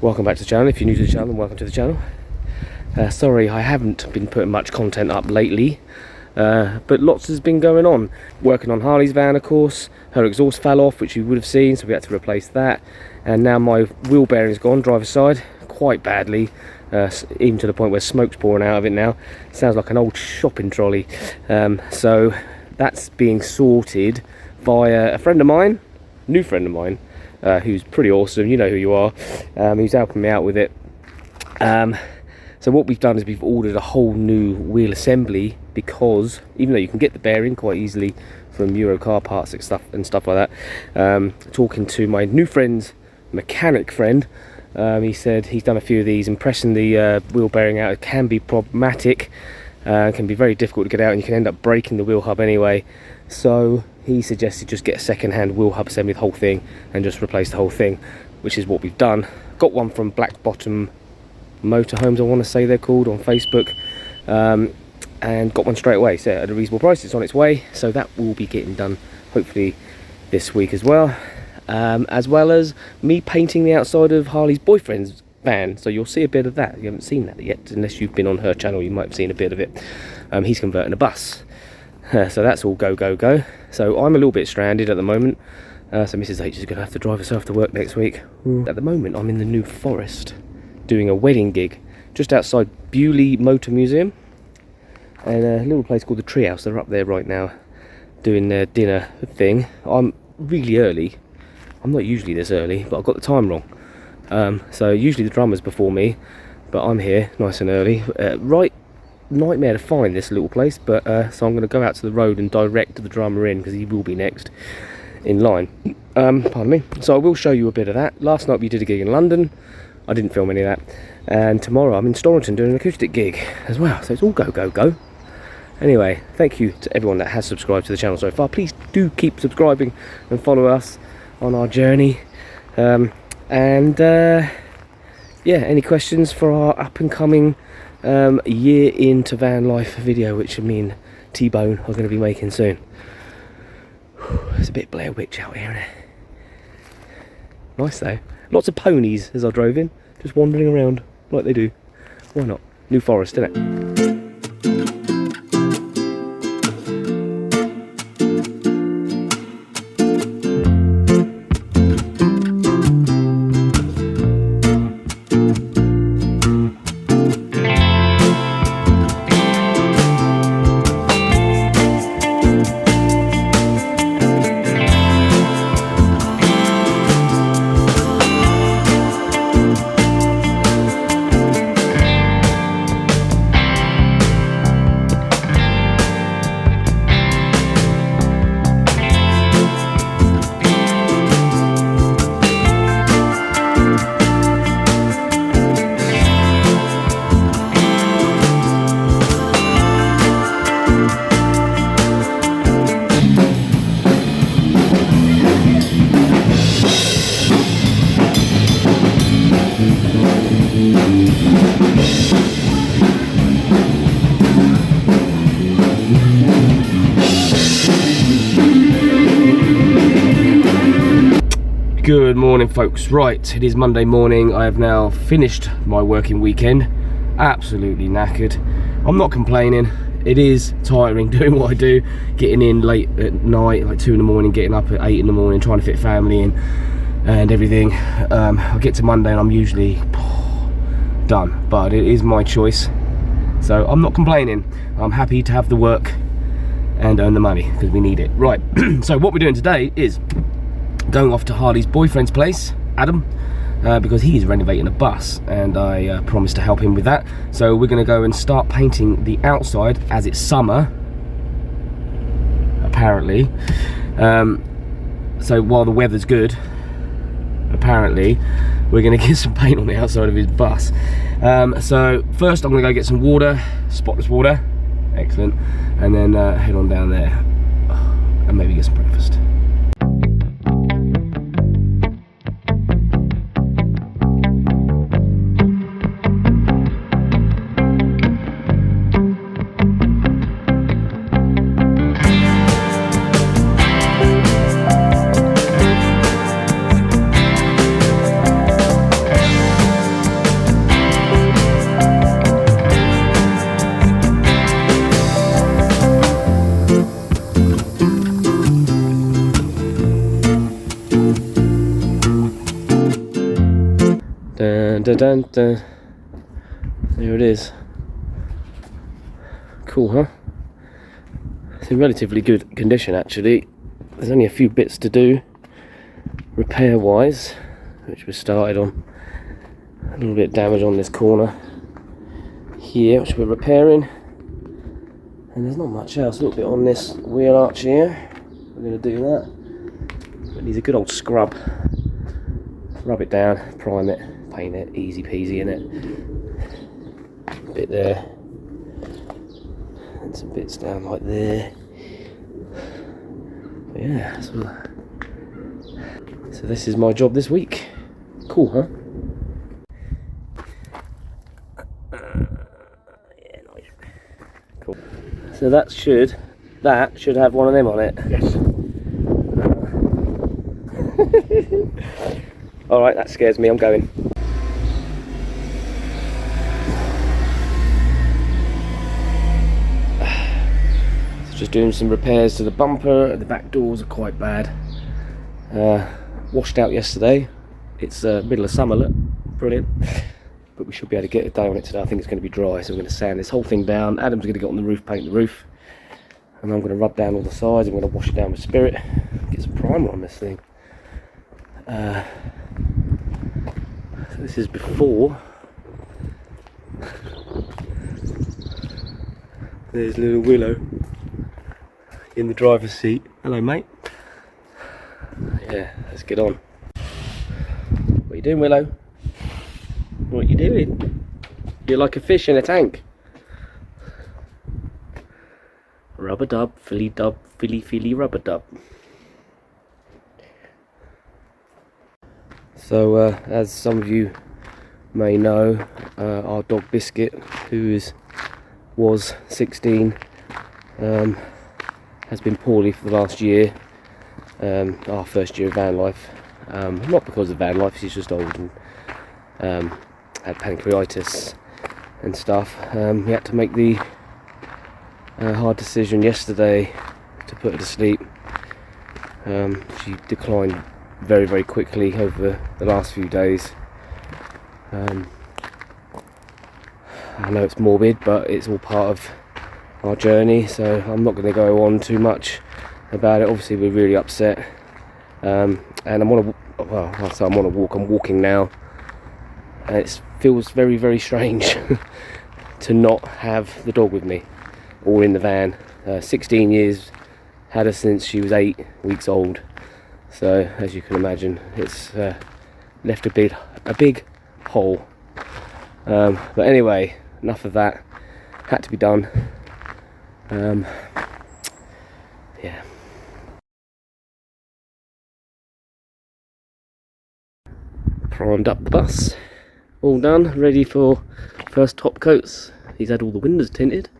Welcome back to the channel. If you're new to the channel, welcome to the channel. Sorry I haven't been putting much content up lately, but lots has been going on. Working on Harley's van, of course. Her exhaust fell off, which you would have seen, so we had to replace that. And now my wheel bearing's gone, driver's side, quite badly, even to the point where smoke's pouring out of it now. Sounds like an old shopping trolley. So that's being sorted by a friend of mine, new friend of mine, who's pretty awesome. You know who you are. Who's helping me out with it. So what we've done is we've ordered a whole new wheel assembly, because even though you can get the bearing quite easily from Euro car parts and stuff like that, talking to my new friend's mechanic friend, he said he's done a few of these, and pressing the wheel bearing out, it can be problematic, can be very difficult to get out, and you can end up breaking the wheel hub anyway. So he suggested just get a second-hand wheel hub assembly, the whole thing, and just replace the whole thing, which is what we've done. Got one from Black Bottom Motorhomes, I want to say they're called, on Facebook, and got one straight away, so at a reasonable price. It's on its way, so that will be getting done hopefully this week as well as me painting the outside of Harley's boyfriend's van, so you'll see a bit of that. You haven't seen that yet, unless you've been on her channel. You might have seen a bit of it. He's converting a bus, so that's all go. So I'm a little bit stranded at the moment, so Mrs H is going to have to drive herself to work next week. At the moment I'm in the New Forest doing a wedding gig just outside Bewley Motor Museum, and a little place called the Treehouse. They're up there right now doing their dinner thing. I'm really early. I'm not usually this early, but I've got the time wrong. So usually the drummer's before me, but I'm here nice and early. Right nightmare to find this little place, but so I'm going to go out to the road and direct the drummer in, because he will be next in line. Pardon me. So I will show you a bit of that. Last night we did a gig in London. I didn't film any of that, and tomorrow I'm in Storrington doing an acoustic gig as well, so it's all go. Anyway, thank you to everyone that has subscribed to the channel so far. Please do keep subscribing and follow us on our journey, yeah, any questions for our up and coming year into van life video, which me and T-Bone are going to be making soon. It's a bit Blair Witch out here, isn't it? Nice though. Lots of ponies as I drove in, just wandering around like they do. Why not? New Forest, isn't it? Good morning, folks. Right, it is Monday morning. I have now finished my working weekend. Absolutely knackered. I'm not complaining. It is tiring doing what I do, getting in late at night, like 2 in the morning, getting up at 8 in the morning, trying to fit family in and everything. I get to Monday and I'm usually done, but it is my choice, so I'm not complaining. I'm happy to have the work and earn the money, because we need it. Right, so what we're doing today is going off to Harley's boyfriend's place, Adam, because he's renovating a bus, and I promised to help him with that. So we're going to go and start painting the outside, as it's summer, apparently. So while the weather's good, apparently, we're going to get some paint on the outside of his bus. So first I'm going to go get some water, spotless water, excellent, and then head on down there and maybe get some breakfast. Dun, dun, dun, dun. There it is. Cool, huh? It's in relatively good condition actually. There's only a few bits to do repair wise, which we started on. A little bit of damage on this corner here, which we're repairing, and there's not much else. A little bit on this wheel arch here, we're going to do that. It needs a good old scrub. Rub it down, prime it, paint it, easy peasy in it. A bit there, and some bits down like there. But yeah, so this is my job this week. Cool, huh? Yeah, nice. Cool. So that should have one of them on it. Yes. Alright, that scares me, I'm going. So just doing some repairs to the bumper. The back doors are quite bad. Washed out yesterday. It's middle of summer, look, brilliant. But we should be able to get a day on it today. I think it's going to be dry, so we're going to sand this whole thing down. Adam's going to get on the roof, paint the roof. And I'm going to rub down all the sides. I'm going to wash it down with Spirit. Get some primer on this thing. So this is before. There's little Willow in the driver's seat. Hello, mate. Yeah, let's get on. What are you doing, Willow? What are you doing? You're like a fish in a tank. Rubber dub, filly rubber dub. So as some of you may know, our dog Biscuit, who was 16, has been poorly for the last year. Our first year of van life. Not because of van life, she's just old and had pancreatitis and stuff. We had to make the hard decision yesterday to put her to sleep. She declined very, very quickly over the last few days. I know it's morbid, but it's all part of our journey, so I'm not going to go on too much about it. Obviously we're really upset, and I'm on a walk. I'm walking now, and it feels very, very strange to not have the dog with me or in the van. 16 years, had her since she was 8 weeks old, so as you can imagine, it's left a big hole. But anyway, enough of that. Had to be done. Yeah. Primed up the bus, all done, ready for first top coats. He's had all the windows tinted.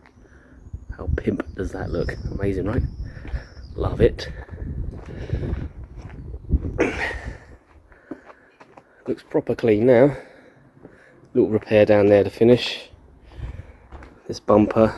How pimp does that look? Amazing, right? Love it. Looks proper clean now. Little repair down there to finish. This bumper